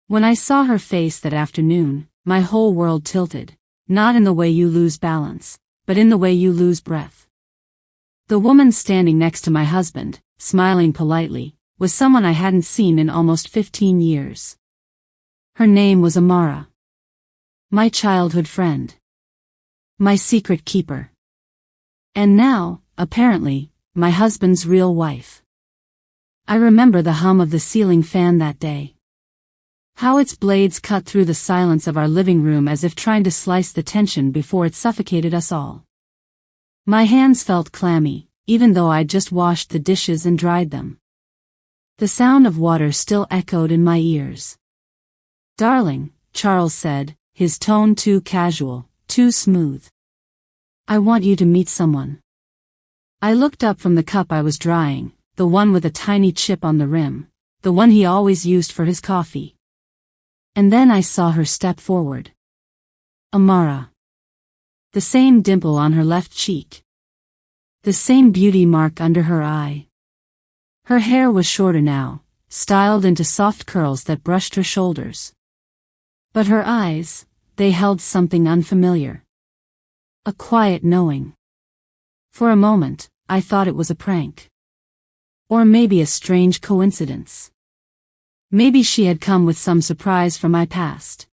When I saw her face that afternoon, my whole world tilted, not in the way you lose balance, but in the way you lose breath. The woman standing next to my husband, smiling politely, was someone I hadn't seen in almost 15 years. Her name was Amara. My childhood friend. My secret keeper. And now, apparently, my husband's real wife. I remember the hum of the ceiling fan that day. How its blades cut through the silence of our living room as if trying to slice the tension before it suffocated us all. My hands felt clammy, even though I'd just washed the dishes and dried them. The sound of water still echoed in my ears. "Darling," Charles said, his tone too casual, too smooth. "I want you to meet someone." I looked up from the cup I was drying, the one with a tiny chip on the rim, the one he always used for his coffee. And then I saw her step forward. Amara. The same dimple on her left cheek. The same beauty mark under her eye. Her hair was shorter now, styled into soft curls that brushed her shoulders. But her eyes, they held something unfamiliar. A quiet knowing. For a moment, I thought it was a prank. Or maybe a strange coincidence. Maybe she had come with some surprise from my past.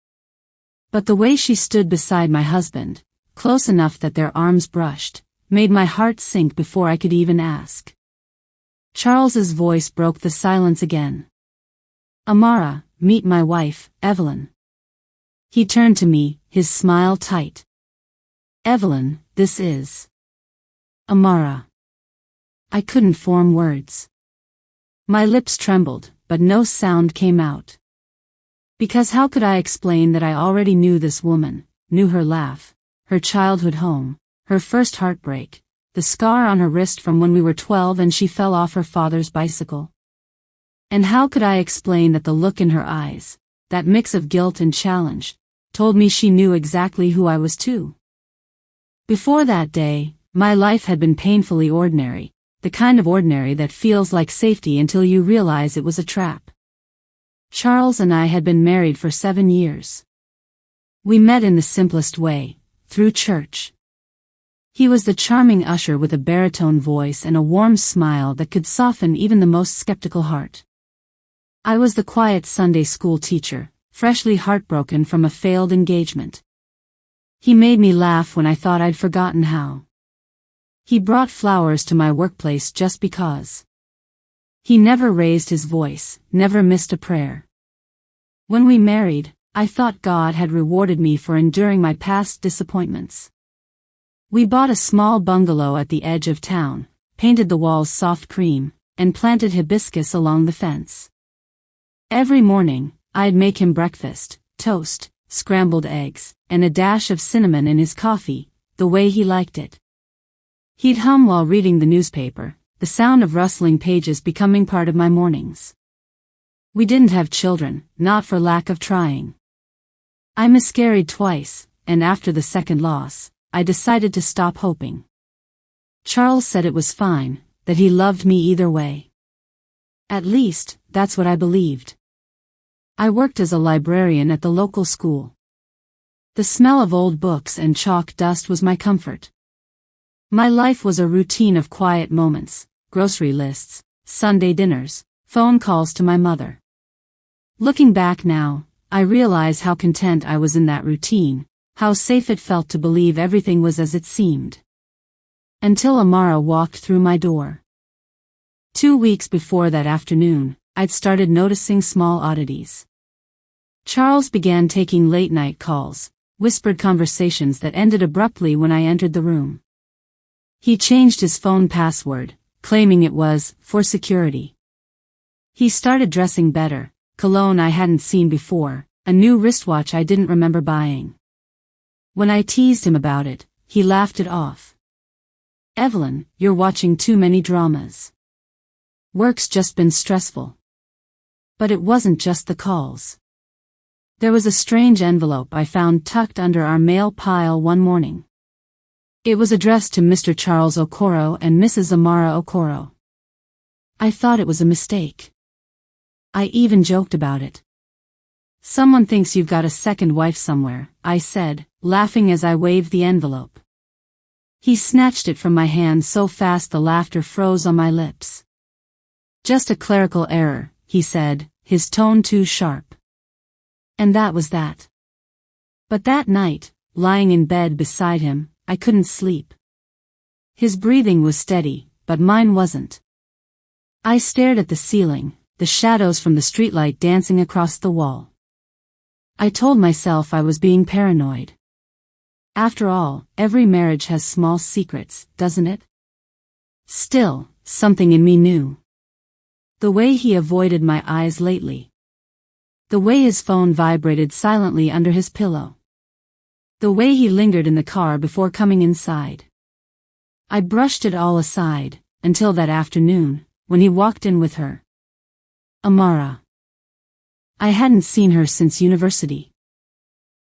But the way she stood beside my husband, close enough that their arms brushed, made my heart sink before I could even ask. Charles's voice broke the silence again. "Amara, meet my wife, Evelyn." He turned to me, his smile tight. "Evelyn, this is Amara." I couldn't form words. My lips trembled, but no sound came out. Because how could I explain that I already knew this woman, knew her laugh, her childhood home, her first heartbreak, the scar on her wrist from when we were 12 and she fell off her father's bicycle? And how could I explain that the look in her eyes, that mix of guilt and challenge, told me she knew exactly who I was too? Before that day, my life had been painfully ordinary, the kind of ordinary that feels like safety until you realize it was a trap. Charles and I had been married for 7 years. We met in the simplest way, through church. He was the charming usher with a baritone voice and a warm smile that could soften even the most skeptical heart. I was the quiet Sunday school teacher, freshly heartbroken from a failed engagement. He made me laugh when I thought I'd forgotten how. He brought flowers to my workplace just because. He never raised his voice, never missed a prayer. When we married, I thought God had rewarded me for enduring my past disappointments. We bought a small bungalow at the edge of town, painted the walls soft cream, and planted hibiscus along the fence. Every morning, I'd make him breakfast, toast, scrambled eggs, and a dash of cinnamon in his coffee, the way he liked it. He'd hum while reading the newspaper, the sound of rustling pages becoming part of my mornings. We didn't have children, not for lack of trying. I miscarried twice, and after the second loss, I decided to stop hoping. Charles said it was fine, that he loved me either way. At least, that's what I believed. I worked as a librarian at the local school. The smell of old books and chalk dust was my comfort. My life was a routine of quiet moments, grocery lists, Sunday dinners, phone calls to my mother. Looking back now, I realize how content I was in that routine, how safe it felt to believe everything was as it seemed. Until Amara walked through my door. 2 weeks before that afternoon, I'd started noticing small oddities. Charles began taking late-night calls, whispered conversations that ended abruptly when I entered the room. He changed his phone password, claiming it was for security. He started dressing better, cologne I hadn't seen before, a new wristwatch I didn't remember buying. When I teased him about it, he laughed it off. "Evelyn, you're watching too many dramas. Work's just been stressful." But it wasn't just the calls. There was a strange envelope I found tucked under our mail pile one morning. It was addressed to Mr. Charles Okoro and Mrs. Amara Okoro. I thought it was a mistake. I even joked about it. Someone thinks you've got a second wife somewhere, I said, laughing as I waved the envelope. He snatched it from my hand so fast the laughter froze on my lips. Just a clerical error, he said, his tone too sharp. And that was that. But that night, lying in bed beside him, I couldn't sleep. His breathing was steady, but mine wasn't. I stared at the ceiling, the shadows from the streetlight dancing across the wall. I told myself I was being paranoid. After all, every marriage has small secrets, doesn't it? Still, something in me knew. The way he avoided my eyes lately. The way his phone vibrated silently under his pillow. The way he lingered in the car before coming inside. I brushed it all aside, until that afternoon, when he walked in with her. Amara. I hadn't seen her since university.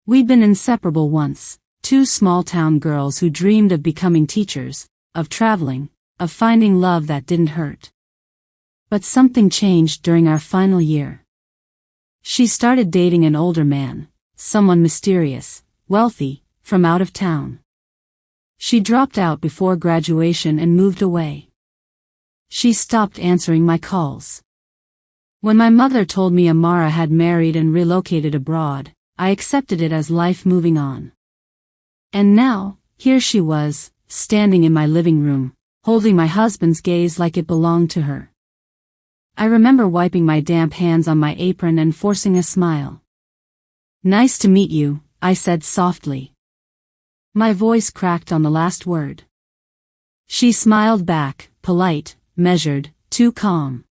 We'd been inseparable once, two small-town girls who dreamed of becoming teachers, of traveling, of finding love that didn't hurt. But something changed during our final year. She started dating an older man, someone mysterious, wealthy, from out of town. She dropped out before graduation and moved away. She stopped answering my calls. When my mother told me Amara had married and relocated abroad, I accepted it as life moving on. And now, here she was, standing in my living room, holding my husband's gaze like it belonged to her. I remember wiping my damp hands on my apron and forcing a smile. "Nice to meet you," I said softly. My voice cracked on the last word. She smiled back, polite, measured, too calm.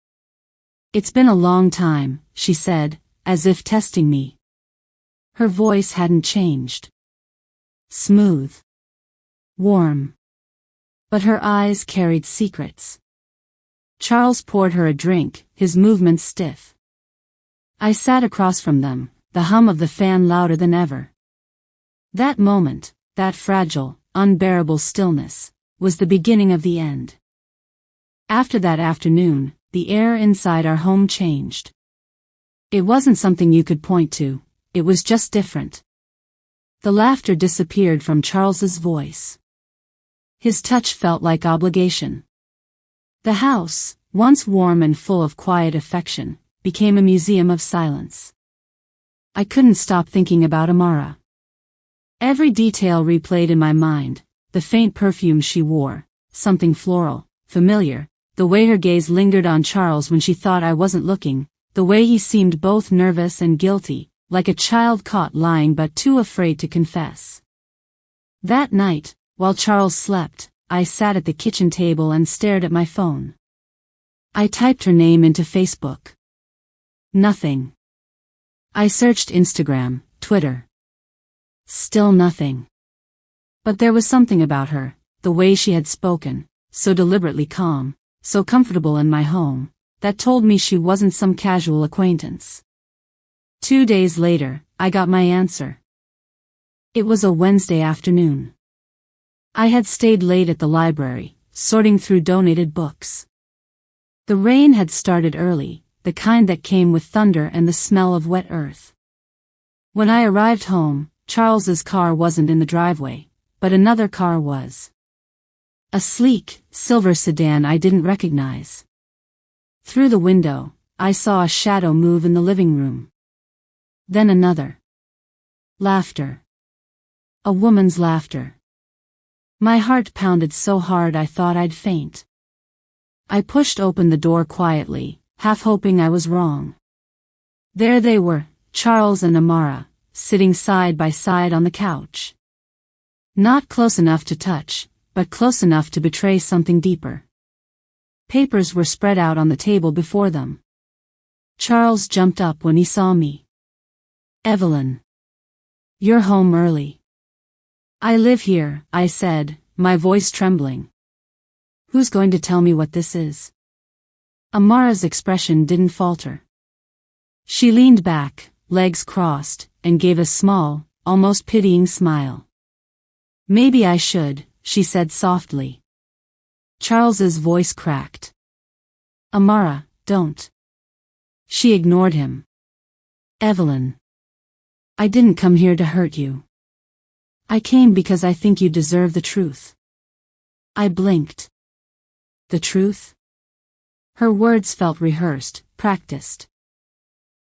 "It's been a long time," she said, as if testing me. Her voice hadn't changed. Smooth. Warm. But her eyes carried secrets. Charles poured her a drink, his movements stiff. I sat across from them, the hum of the fan louder than ever. That moment, that fragile, unbearable stillness, was the beginning of the end. After that afternoon, the air inside our home changed. It wasn't something you could point to, it was just different. The laughter disappeared from Charles's voice. His touch felt like obligation. The house, once warm and full of quiet affection, became a museum of silence. I couldn't stop thinking about Amara. Every detail replayed in my mind, the faint perfume she wore, something floral, familiar, the way her gaze lingered on Charles when she thought I wasn't looking, the way he seemed both nervous and guilty, like a child caught lying but too afraid to confess. That night, while Charles slept, I sat at the kitchen table and stared at my phone. I typed her name into Facebook. Nothing. I searched Instagram, Twitter. Still nothing. But there was something about her, the way she had spoken, so deliberately calm, so comfortable in my home, that told me she wasn't some casual acquaintance. 2 days later, I got my answer. It was a Wednesday afternoon. I had stayed late at the library, sorting through donated books. The rain had started early, the kind that came with thunder and the smell of wet earth. When I arrived home, Charles's car wasn't in the driveway, but another car was. A sleek, silver sedan I didn't recognize. Through the window, I saw a shadow move in the living room. Then another. Laughter. A woman's laughter. My heart pounded so hard I thought I'd faint. I pushed open the door quietly, half hoping I was wrong. There they were, Charles and Amara, sitting side by side on the couch. Not close enough to touch, but close enough to betray something deeper. Papers were spread out on the table before them. Charles jumped up when he saw me. "Evelyn. You're home early." "I live here," I said, my voice trembling. "Who's going to tell me what this is?" Amara's expression didn't falter. She leaned back, legs crossed, and gave a small, almost pitying smile. "Maybe I should," she said softly. Charles's voice cracked. "Amara, don't." She ignored him. "Evelyn. I didn't come here to hurt you. I came because I think you deserve the truth. I blinked. The truth? Her words felt rehearsed, practiced.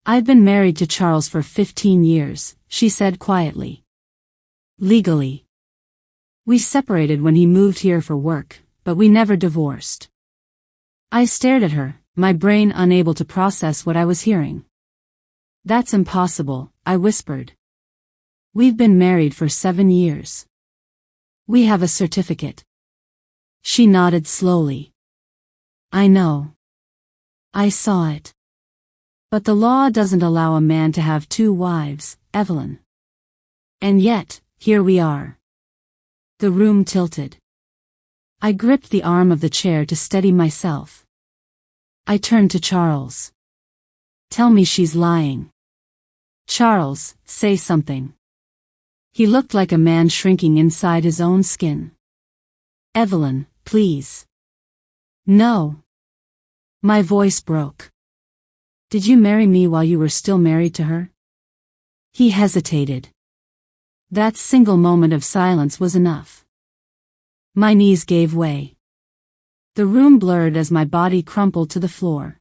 I've been married to Charles for 15 years, she said quietly. Legally. We separated when he moved here for work, but we never divorced. I stared at her, my brain unable to process what I was hearing. That's impossible, I whispered. We've been married for 7 years. We have a certificate. She nodded slowly. I know. I saw it. But the law doesn't allow a man to have 2 wives, Evelyn. And yet, here we are. The room tilted. I gripped the arm of the chair to steady myself. I turned to Charles. Tell me she's lying. Charles, say something. He looked like a man shrinking inside his own skin. Evelyn, please. No. My voice broke. Did you marry me while you were still married to her? He hesitated. That single moment of silence was enough. My knees gave way. The room blurred as my body crumpled to the floor.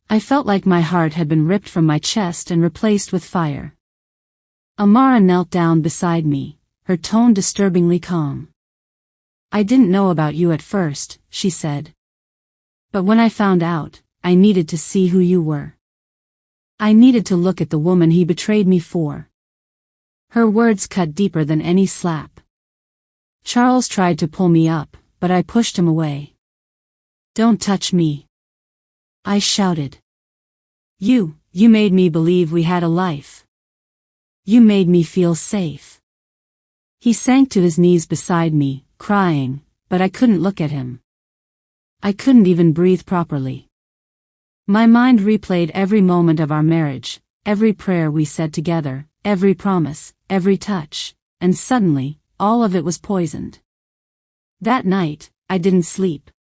I felt like my heart had been ripped from my chest and replaced with fire. Amara knelt down beside me, her tone disturbingly calm. I didn't know about you at first, she said. But when I found out, I needed to see who you were. I needed to look at the woman he betrayed me for. Her words cut deeper than any slap. Charles tried to pull me up, but I pushed him away. Don't touch me. I shouted. You made me believe we had a life. You made me feel safe. He sank to his knees beside me, crying, but I couldn't look at him. I couldn't even breathe properly. My mind replayed every moment of our marriage, every prayer we said together, every promise, every touch, and suddenly, all of it was poisoned. That night, I didn't sleep.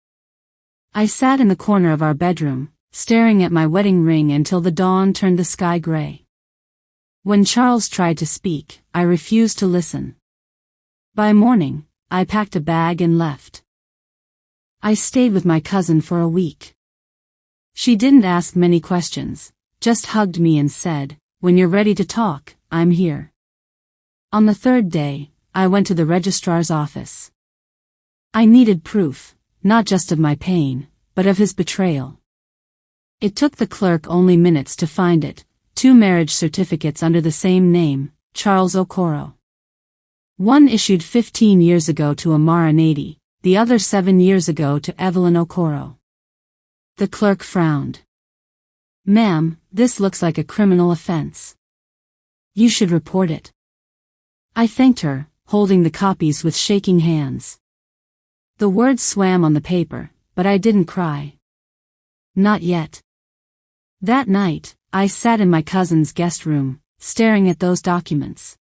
I sat in the corner of our bedroom, staring at my wedding ring until the dawn turned the sky gray. When Charles tried to speak, I refused to listen. By morning, I packed a bag and left. I stayed with my cousin for a week. She didn't ask many questions, just hugged me and said, "When you're ready to talk, I'm here." On the 3rd day, I went to the registrar's office. I needed proof, not just of my pain, but of his betrayal. It took the clerk only minutes to find it, 2 marriage certificates under the same name, Charles Okoro. One issued 15 years ago to Amara, the other 7 years ago to Evelyn Okoro. The clerk frowned. "Ma'am, this looks like a criminal offense. You should report it." I thanked her, holding the copies with shaking hands. The words swam on the paper, but I didn't cry. Not yet. That night, I sat in my cousin's guest room, staring at those documents.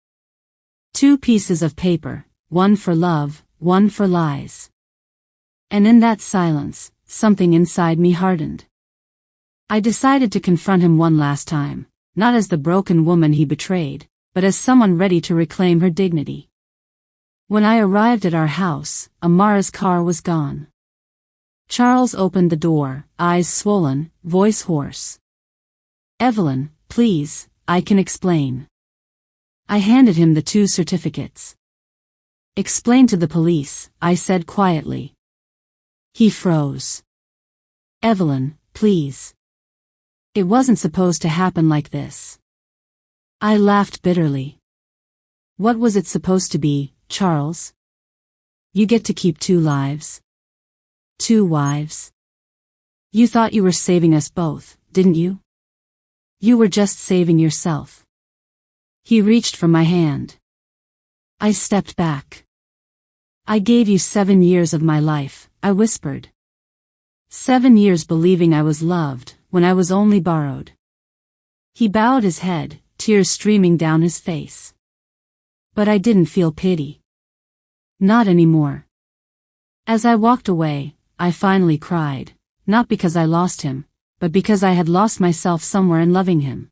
2 pieces of paper, one for love, one for lies. And in that silence, something inside me hardened. I decided to confront him one last time, not as the broken woman he betrayed, but as someone ready to reclaim her dignity. When I arrived at our house, Amara's car was gone. Charles opened the door, eyes swollen, voice hoarse. "Evelyn, please, I can explain." I handed him the 2 certificates. "Explain to the police," I said quietly. He froze. "Evelyn, please. It wasn't supposed to happen like this." I laughed bitterly. "What was it supposed to be, Charles? You get to keep 2 lives. 2 wives. You thought you were saving us both, didn't you? You were just saving yourself." He reached for my hand. I stepped back. "I gave you 7 years of my life," I whispered. 7 years believing I was loved, when I was only borrowed. He bowed his head, tears streaming down his face. But I didn't feel pity. Not anymore. As I walked away, I finally cried, not because I lost him, but because I had lost myself somewhere in loving him.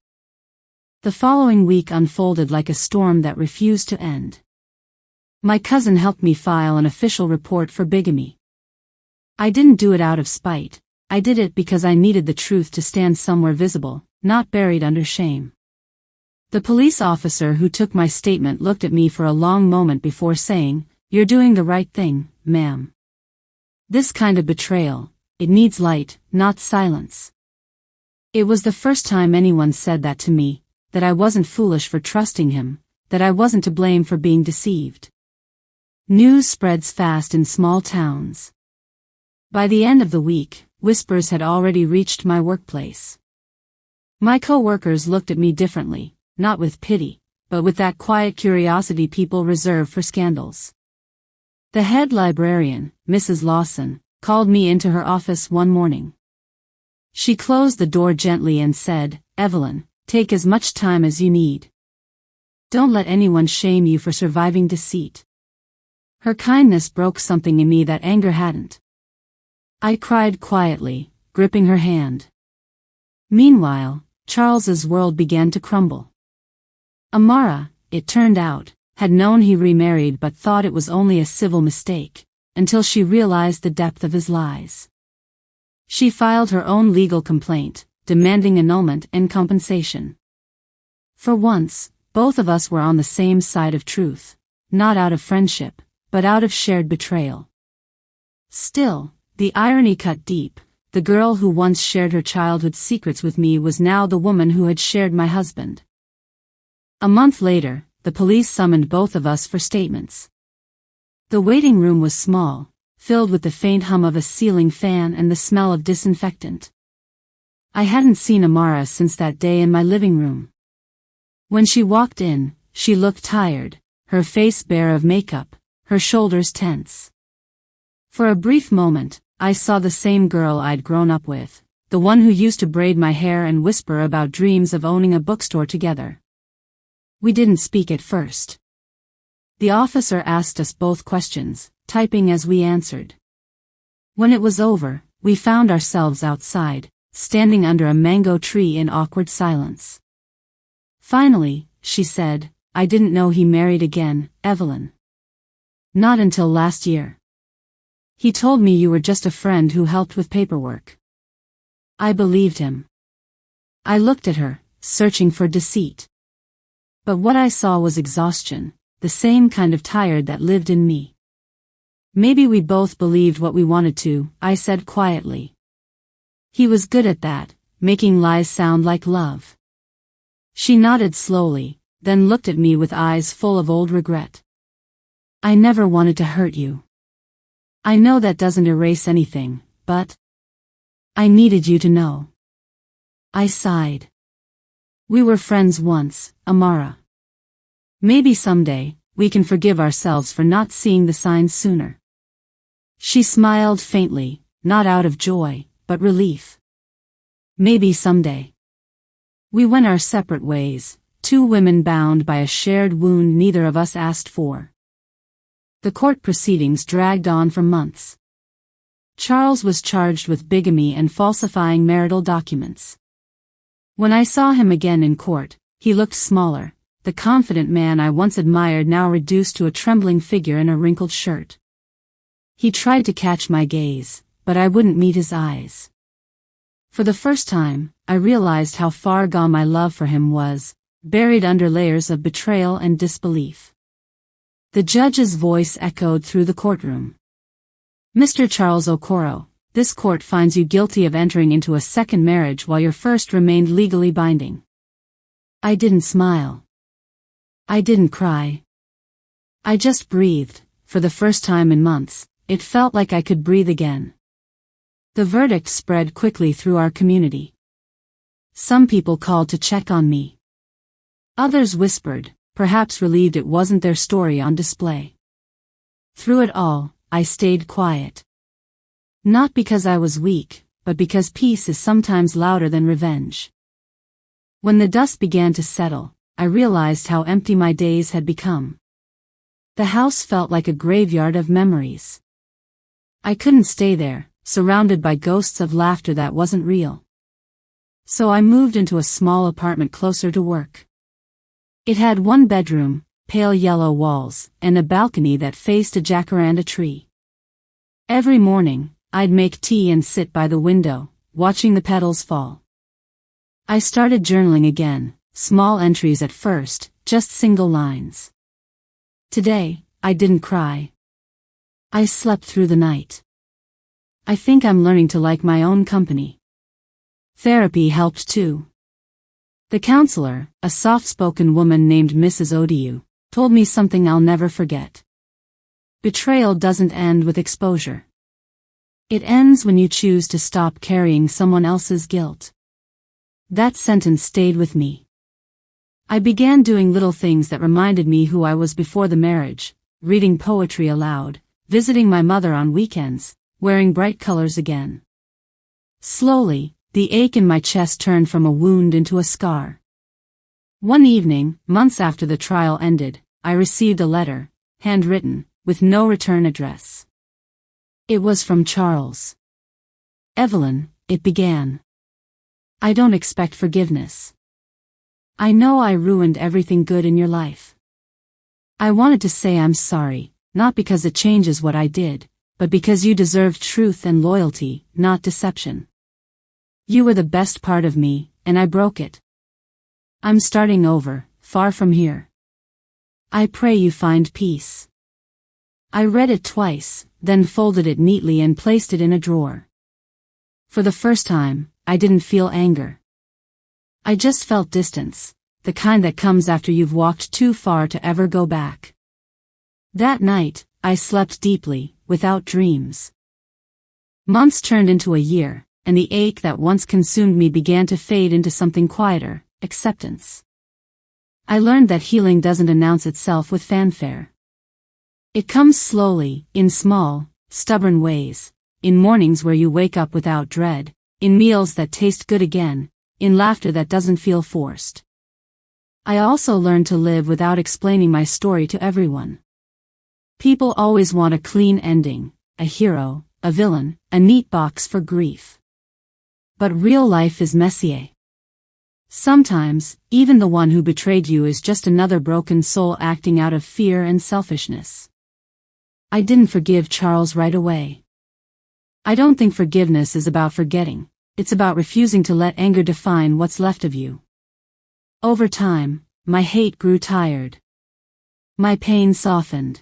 The following week unfolded like a storm that refused to end. My cousin helped me file an official report for bigamy. I didn't do it out of spite. I did it because I needed the truth to stand somewhere visible, not buried under shame. The police officer who took my statement looked at me for a long moment before saying, "You're doing the right thing, ma'am. This kind of betrayal, it needs light, not silence." It was the first time anyone said that to me, that I wasn't foolish for trusting him, that I wasn't to blame for being deceived. News spreads fast in small towns. By the end of the week, whispers had already reached my workplace. My co-workers looked at me differently, not with pity, but with that quiet curiosity people reserve for scandals. The head librarian, Mrs. Lawson, called me into her office one morning. She closed the door gently and said, "Evelyn, take as much time as you need. Don't let anyone shame you for surviving deceit." Her kindness broke something in me that anger hadn't. I cried quietly, gripping her hand. Meanwhile, Charles's world began to crumble. Amara, it turned out, had known he remarried but thought it was only a civil mistake, until she realized the depth of his lies. She filed her own legal complaint, demanding annulment and compensation. For once, both of us were on the same side of truth, not out of friendship, but out of shared betrayal. Still, the irony cut deep. The girl who once shared her childhood secrets with me was now the woman who had shared my husband. A month later, the police summoned both of us for statements. The waiting room was small, filled with the faint hum of a ceiling fan and the smell of disinfectant. I hadn't seen Amara since that day in my living room. When she walked in, she looked tired, her face bare of makeup, her shoulders tense. For a brief moment, I saw the same girl I'd grown up with, the one who used to braid my hair and whisper about dreams of owning a bookstore together. We didn't speak at first. The officer asked us both questions, typing as we answered. When it was over, we found ourselves outside, standing under a mango tree in awkward silence. Finally, she said, "I didn't know he married again, Evelyn. Not until last year. He told me you were just a friend who helped with paperwork." I believed him. I looked at her, searching for deceit. But what I saw was exhaustion, the same kind of tired that lived in me. "Maybe we both believed what we wanted to," I said quietly. "He was good at that, making lies sound like love." She nodded slowly, then looked at me with eyes full of old regret. "I never wanted to hurt you. I know that doesn't erase anything, but I needed you to know." I sighed. "We were friends once, Amara. Maybe someday, we can forgive ourselves for not seeing the signs sooner." She smiled faintly, not out of joy, but relief. "Maybe someday." We went our separate ways, two women bound by a shared wound neither of us asked for. The court proceedings dragged on for months. Charles was charged with bigamy and falsifying marital documents. When I saw him again in court, he looked smaller, the confident man I once admired now reduced to a trembling figure in a wrinkled shirt. He tried to catch my gaze, but I wouldn't meet his eyes. For the first time, I realized how far gone my love for him was, buried under layers of betrayal and disbelief. The judge's voice echoed through the courtroom. "Mr. Charles Okoro, this court finds you guilty of entering into a second marriage while your first remained legally binding." I didn't smile. I didn't cry. I just breathed. For the first time in months, it felt like I could breathe again. The verdict spread quickly through our community. Some people called to check on me. Others whispered, perhaps relieved it wasn't their story on display. Through it all, I stayed quiet. Not because I was weak, but because peace is sometimes louder than revenge. When the dust began to settle, I realized how empty my days had become. The house felt like a graveyard of memories. I couldn't stay there, surrounded by ghosts of laughter that wasn't real. So I moved into a small apartment closer to work. It had one bedroom, pale yellow walls, and a balcony that faced a jacaranda tree. Every morning, I'd make tea and sit by the window, watching the petals fall. I started journaling again, small entries at first, just single lines. Today, I didn't cry. I slept through the night. I think I'm learning to like my own company. Therapy helped too. The counselor, a soft-spoken woman named Mrs. Odiu, told me something I'll never forget. Betrayal doesn't end with exposure. It ends when you choose to stop carrying someone else's guilt. That sentence stayed with me. I began doing little things that reminded me who I was before the marriage, reading poetry aloud, visiting my mother on weekends, wearing bright colors again. Slowly, the ache in my chest turned from a wound into a scar. One evening, months after the trial ended, I received a letter, handwritten, with no return address. It was from Charles. Evelyn, it began. I don't expect forgiveness. I know I ruined everything good in your life. I wanted to say I'm sorry, not because it changes what I did, but because you deserved truth and loyalty, not deception. You were the best part of me, and I broke it. I'm starting over, far from here. I pray you find peace. I read it twice, then folded it neatly and placed it in a drawer. For the first time, I didn't feel anger. I just felt distance, the kind that comes after you've walked too far to ever go back. That night, I slept deeply, without dreams. Months turned into a year, and the ache that once consumed me began to fade into something quieter, acceptance. I learned that healing doesn't announce itself with fanfare. It comes slowly, in small, stubborn ways, in mornings where you wake up without dread, in meals that taste good again, in laughter that doesn't feel forced. I also learned to live without explaining my story to everyone. People always want a clean ending, a hero, a villain, a neat box for grief. But real life is messy. Sometimes, even the one who betrayed you is just another broken soul acting out of fear and selfishness. I didn't forgive Charles right away. I don't think forgiveness is about forgetting, it's about refusing to let anger define what's left of you. Over time, my hate grew tired. My pain softened.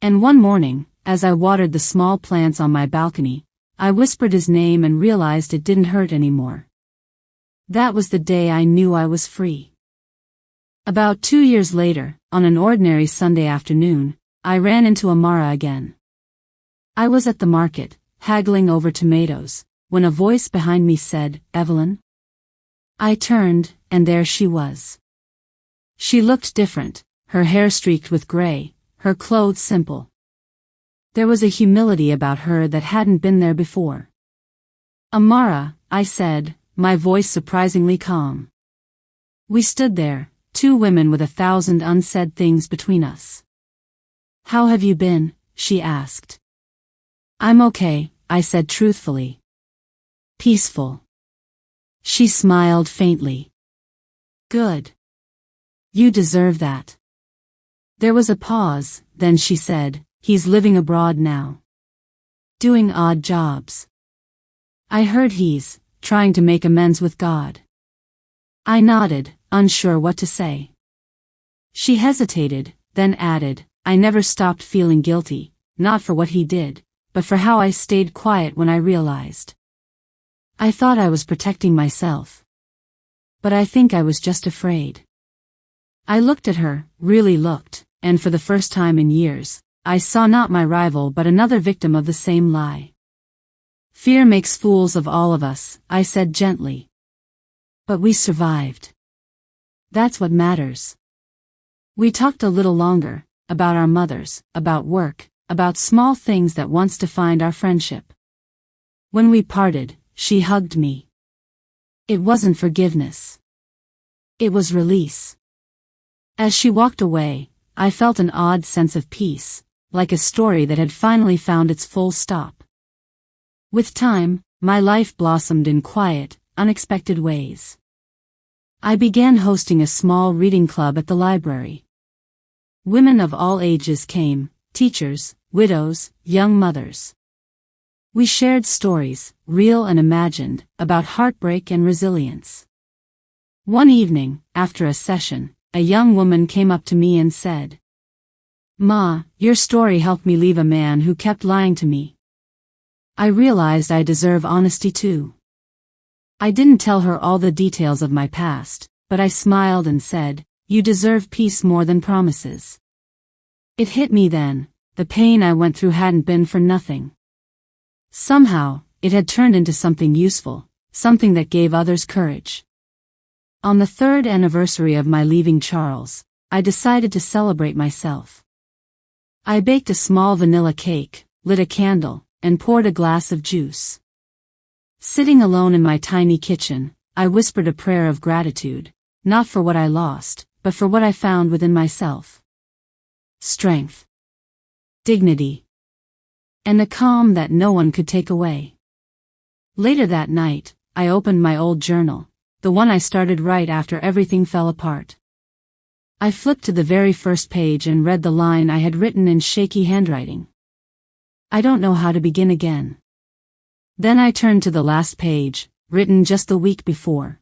And one morning, as I watered the small plants on my balcony, I whispered his name and realized it didn't hurt anymore. That was the day I knew I was free. About 2 years later, on an ordinary Sunday afternoon, I ran into Amara again. I was at the market, haggling over tomatoes, when a voice behind me said, "Evelyn?" I turned, and there she was. She looked different, her hair streaked with gray, her clothes simple. There was a humility about her that hadn't been there before. "Amara," I said, my voice surprisingly calm. We stood there, two women with 1,000 unsaid things between us. "How have you been?" she asked. "I'm okay," I said truthfully. "Peaceful." She smiled faintly. "Good. You deserve that." There was a pause, then she said, "He's living abroad now. Doing odd jobs. I heard he's trying to make amends with God." I nodded, unsure what to say. She hesitated, then added, "I never stopped feeling guilty, not for what he did, but for how I stayed quiet when I realized. I thought I was protecting myself. But I think I was just afraid." I looked at her, really looked, and for the first time in years, I saw not my rival but another victim of the same lie. "Fear makes fools of all of us," I said gently. "But we survived. That's what matters." We talked a little longer, about our mothers, about work, about small things that once defined our friendship. When we parted, she hugged me. It wasn't forgiveness. It was release. As she walked away, I felt an odd sense of peace, like a story that had finally found its full stop. With time, my life blossomed in quiet, unexpected ways. I began hosting a small reading club at the library. Women of all ages came, teachers, widows, young mothers. We shared stories, real and imagined, about heartbreak and resilience. One evening, after a session, a young woman came up to me and said, "Ma, your story helped me leave a man who kept lying to me. I realized I deserve honesty too." I didn't tell her all the details of my past, but I smiled and said, "You deserve peace more than promises." It hit me then, the pain I went through hadn't been for nothing. Somehow, it had turned into something useful, something that gave others courage. On the 3rd anniversary of my leaving Charles, I decided to celebrate myself. I baked a small vanilla cake, lit a candle, and poured a glass of juice. Sitting alone in my tiny kitchen, I whispered a prayer of gratitude, not for what I lost, but for what I found within myself. Strength, dignity, and a calm that no one could take away. Later that night, I opened my old journal, the one I started right after everything fell apart. I flipped to the very first page and read the line I had written in shaky handwriting. "I don't know how to begin again." Then I turned to the last page, written just the week before.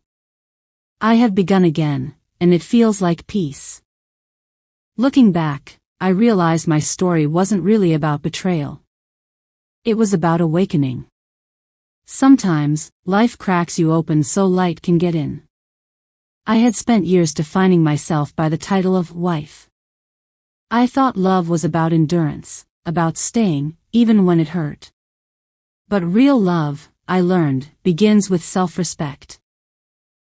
"I have begun again, and it feels like peace." Looking back, I realized my story wasn't really about betrayal. It was about awakening. Sometimes, life cracks you open so light can get in. I had spent years defining myself by the title of wife. I thought love was about endurance, about staying, even when it hurt. But real love, I learned, begins with self-respect.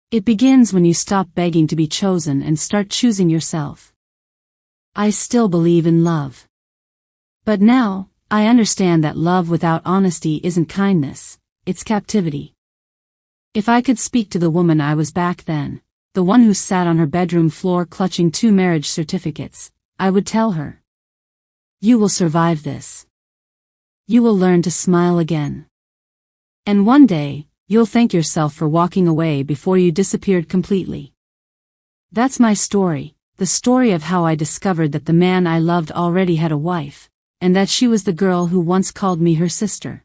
It begins when you stop begging to be chosen and start choosing yourself. I still believe in love. But now, I understand that love without honesty isn't kindness, it's captivity. If I could speak to the woman I was back then, the one who sat on her bedroom floor clutching 2 marriage certificates, I would tell her, "You will survive this. You will learn to smile again. And one day, you'll thank yourself for walking away before you disappeared completely." That's my story, the story of how I discovered that the man I loved already had a wife, and that she was the girl who once called me her sister.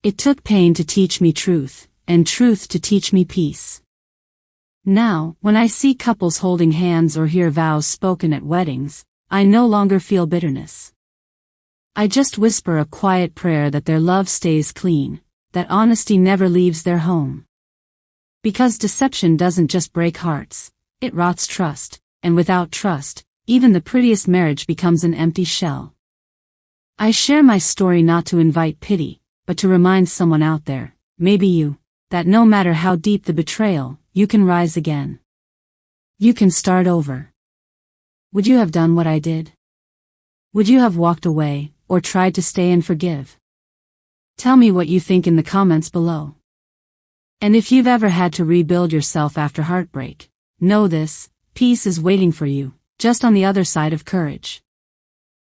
It took pain to teach me truth, and truth to teach me peace. Now, when I see couples holding hands or hear vows spoken at weddings, I no longer feel bitterness. I just whisper a quiet prayer that their love stays clean, that honesty never leaves their home. Because deception doesn't just break hearts, it rots trust, and without trust, even the prettiest marriage becomes an empty shell. I share my story not to invite pity, but to remind someone out there, maybe you, that no matter how deep the betrayal, you can rise again. You can start over. Would you have done what I did? Would you have walked away, or tried to stay and forgive? Tell me what you think in the comments below. And if you've ever had to rebuild yourself after heartbreak, know this, peace is waiting for you, just on the other side of courage.